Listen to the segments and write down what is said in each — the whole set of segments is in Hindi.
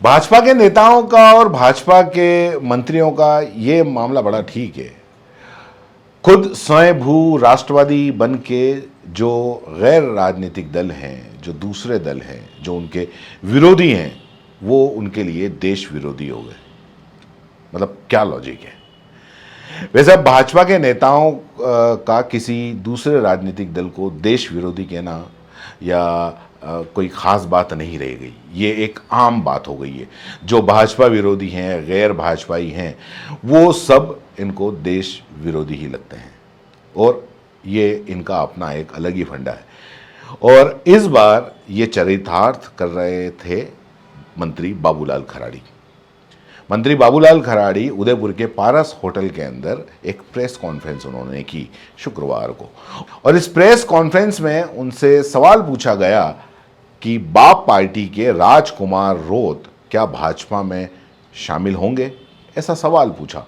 भाजपा के नेताओं का और भाजपा के मंत्रियों का ये मामला बड़ा ठीक है। खुद स्वयंभू राष्ट्रवादी बन के जो गैर राजनीतिक दल हैं, जो दूसरे दल हैं, जो उनके विरोधी हैं, वो उनके लिए देश विरोधी हो गए। मतलब क्या लॉजिक है? वैसे अब भाजपा के नेताओं का किसी दूसरे राजनीतिक दल को देश विरोधी कहना या कोई खास बात नहीं रह गई। ये एक आम बात हो गई है। जो भाजपा विरोधी हैं, गैर भाजपाई हैं, वो सब इनको देश विरोधी ही लगते हैं और ये इनका अपना एक अलग ही फंडा है। और इस बार ये चरितार्थ कर रहे थे मंत्री बाबूलाल खराड़ी। मंत्री बाबूलाल खराड़ी उदयपुर के पारस होटल के अंदर एक प्रेस कॉन्फ्रेंस उन्होंने की शुक्रवार को, और इस प्रेस कॉन्फ्रेंस में उनसे सवाल पूछा गया कि बाप पार्टी के राजकुमार रोत क्या भाजपा में शामिल होंगे, ऐसा सवाल पूछा।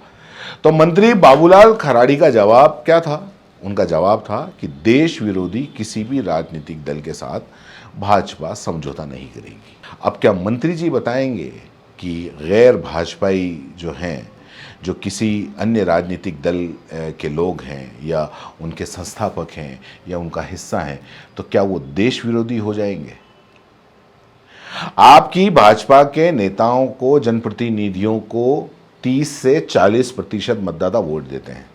तो मंत्री बाबूलाल खराड़ी का जवाब क्या था? उनका जवाब था कि देश विरोधी किसी भी राजनीतिक दल के साथ भाजपा समझौता नहीं करेगी। अब क्या मंत्री जी बताएंगे कि गैर भाजपाई जो हैं, जो किसी अन्य राजनीतिक दल के लोग हैं या उनके संस्थापक हैं या उनका हिस्सा हैं, तो क्या वो देश विरोधी हो जाएंगे? आपकी भाजपा के नेताओं को, जनप्रतिनिधियों को 30 से 40% मतदाता वोट देते हैं,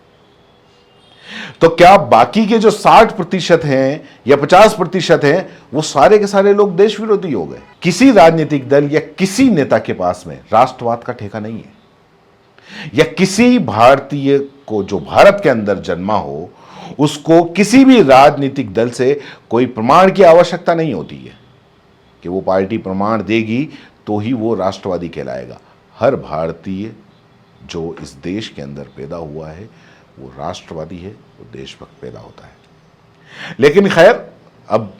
तो क्या बाकी के जो 60% हैं या 50% हैं, वो सारे के सारे लोग देश विरोधी हो गए? किसी राजनीतिक दल या किसी नेता के पास में राष्ट्रवाद का ठेका नहीं है, या किसी भारतीय को जो भारत के अंदर जन्मा हो, उसको किसी भी राजनीतिक दल से कोई प्रमाण की आवश्यकता नहीं होती है कि वो पार्टी प्रमाण देगी तो ही वो राष्ट्रवादी कहलाएगा। हर भारतीय जो इस देश के अंदर पैदा हुआ है वो राष्ट्रवादी है, वो देशभक्त पैदा होता है। लेकिन खैर, अब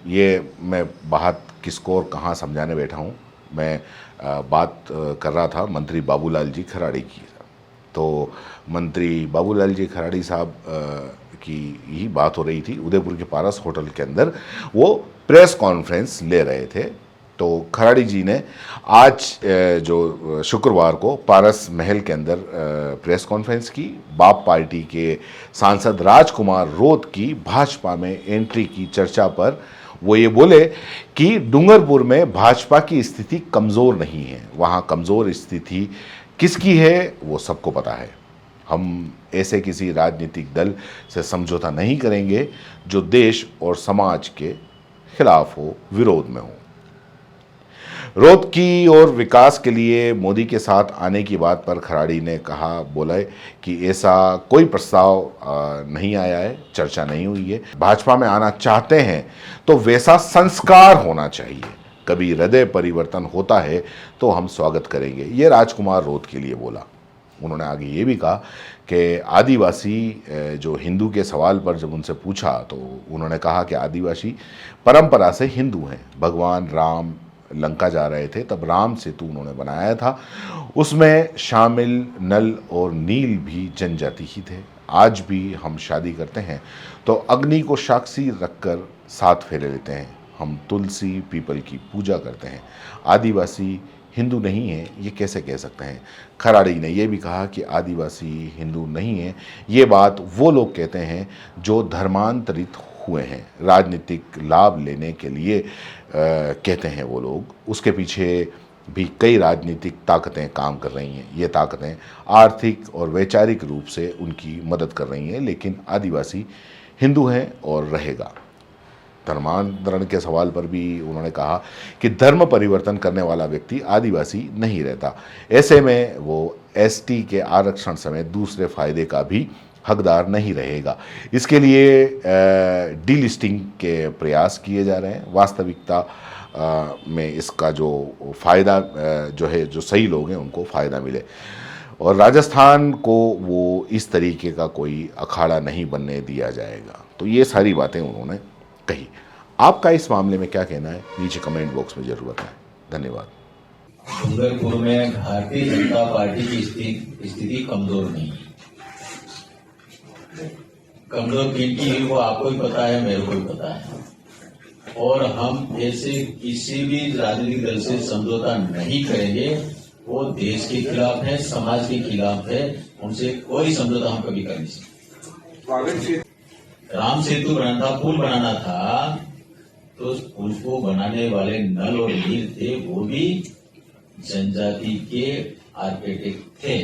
ये मैं बात किसको और कहाँ समझाने बैठा हूँ। मैं बात कर रहा था मंत्री बाबूलाल जी खराड़ी की। तो मंत्री बाबूलाल जी खराड़ी साहब की ही बात हो रही थी। उदयपुर के पारस होटल के अंदर वो प्रेस कॉन्फ्रेंस ले रहे थे। तो खराड़ी जी ने आज जो शुक्रवार को पारस महल के अंदर प्रेस कॉन्फ्रेंस की। बाप पार्टी के सांसद राजकुमार रोत की भाजपा में एंट्री की चर्चा पर वो ये बोले कि डूंगरपुर में भाजपा की स्थिति कमज़ोर नहीं है। वहाँ कमज़ोर स्थिति किसकी है वो सबको पता है। हम ऐसे किसी राजनीतिक दल से समझौता नहीं करेंगे जो देश और समाज के खिलाफ हो, विरोध में हो। रोत की और विकास के लिए मोदी के साथ आने की बात पर खराड़ी ने कहा, बोला कि ऐसा कोई प्रस्ताव नहीं आया है, चर्चा नहीं हुई है। भाजपा में आना चाहते हैं तो वैसा संस्कार होना चाहिए। कभी हृदय परिवर्तन होता है तो हम स्वागत करेंगे, ये राजकुमार रोत के लिए बोला। उन्होंने आगे ये भी कहा कि आदिवासी जो हिंदू के सवाल पर जब उनसे पूछा तो उन्होंने कहा कि आदिवासी परंपरा से हिंदू हैं। भगवान राम लंका जा रहे थे तब राम सेतु उन्होंने बनाया था, उसमें शामिल नल और नील भी जनजाति ही थे। आज भी हम शादी करते हैं तो अग्नि को साक्षी रखकर 7 फेरे लेते हैं। हम तुलसी पीपल की पूजा करते हैं। आदिवासी हिंदू नहीं है, ये कैसे कह सकते हैं? खराड़ी ने यह भी कहा कि आदिवासी हिंदू नहीं है, ये बात वो लोग कहते हैं जो धर्मांतरित हुए हैं, राजनीतिक लाभ लेने के लिए कहते हैं वो लोग। उसके पीछे भी कई राजनीतिक ताकतें काम कर रही हैं। ये ताकतें आर्थिक और वैचारिक रूप से उनकी मदद कर रही हैं, लेकिन आदिवासी हिंदू हैं और रहेगा। धर्मांतरण के सवाल पर भी उन्होंने कहा कि धर्म परिवर्तन करने वाला व्यक्ति आदिवासी नहीं रहता। ऐसे में वो एसटी के आरक्षण समेत दूसरे फायदे का भी हकदार नहीं रहेगा। इसके लिए डीलिस्टिंग के प्रयास किए जा रहे हैं। वास्तविकता में इसका जो फ़ायदा जो है, जो सही लोग हैं उनको फ़ायदा मिले, और राजस्थान को वो इस तरीके का कोई अखाड़ा नहीं बनने दिया जाएगा। तो ये सारी बातें उन्होंने कही। आपका इस मामले में क्या कहना है, नीचे कमेंट बॉक्स में जरूर बताएं। धन्यवाद। डूंगरपुर में भारतीय जनता पार्टी की स्थिति कमजोर नहीं है। कमजोर किनकी है वो आपको ही पता है, मेरे को ही पता है। और हम ऐसे किसी भी राजनीतिक दल से समझौता नहीं करेंगे। वो देश के खिलाफ है, समाज के खिलाफ है, उनसे कोई समझौता हम कभी कर नहीं सकते। राम सेतु बनाना था, पुल बनाना था, तो पुल को बनाने वाले नल और नील थे, वो भी जनजाति के आर्किटेक्ट थे।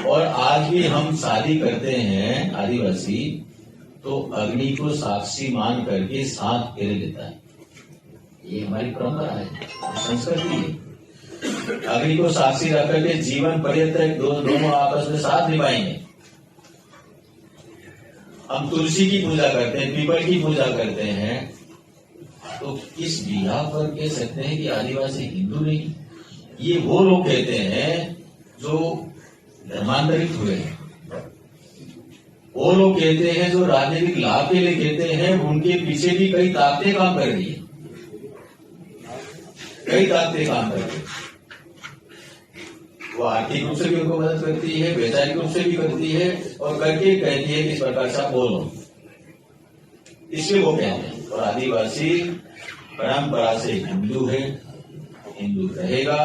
और आज भी हम शादी करते हैं आदिवासी, तो अग्नि को साक्षी मान करके 7 फेरे देता है। ये हमारी परंपरा है, संस्कृति है। अग्नि को साक्षी रख करके जीवन पर्यंत दोनों आपस में साथ निभाएंगे। हम तुलसी की पूजा करते हैं, पीपल की पूजा करते हैं, तो किस बिहार पर कह सकते हैं कि आदिवासी हिंदू नहीं? ये वो लोग कहते हैं जो धर्मांतरित हुए हैं, वो लोग कहते हैं जो राजनीतिक लाभ के लिए कहते हैं। उनके पीछे भी कई ताकतें काम कर रही है, कई ताकतें काम कर रही है। वो आर्थिक रूप से भी उनको मदद करती है, वैचारिक रूप से भी करती है, और करके कहती है कि इस प्रकार से आप बोलो, इसलिए वो कहते हैं। और आदिवासी परंपरा से हिंदू है, हिंदू रहेगा।